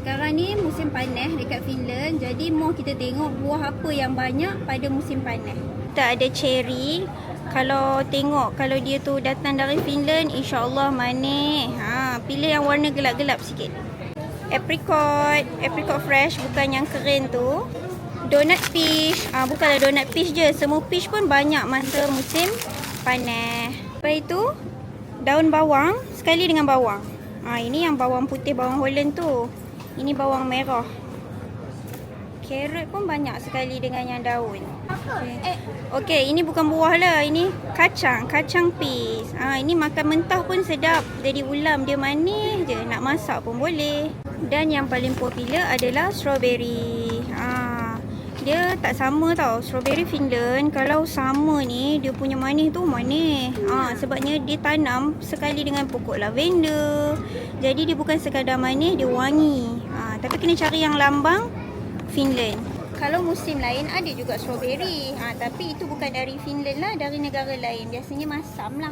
Sekarang ni musim panas dekat Finland. Jadi mau kita tengok buah apa yang banyak pada musim panas. Kita ada cherry. Kalau tengok kalau dia tu datang dari Finland, insya-Allah manis. Pilih yang warna gelap-gelap sikit. Apricot fresh, bukan yang kering tu. Donut peach. Bukanlah donut peach je. Semua peach pun banyak masa musim panas. Lepas itu daun bawang sekali dengan bawang. Ini yang bawang putih, bawang Holland tu. Ini bawang merah. Carrot pun banyak sekali dengan yang daun. Okey, ini bukan buah lah. Ini kacang peas. Ini makan mentah pun sedap. Jadi ulam dia manis je. Nak masak pun boleh. Dan yang paling popular adalah strawberry. Dia tak sama tau. Strawberry Finland kalau sama ni dia punya manis tu manis. Sebabnya dia tanam sekali dengan pokok lavender. Jadi dia bukan sekadar manis, dia wangi. Tapi kena cari yang lambang Finland. Kalau musim lain ada juga strawberry. Tapi itu bukan dari Finland lah, dari negara lain. Biasanya masam lah.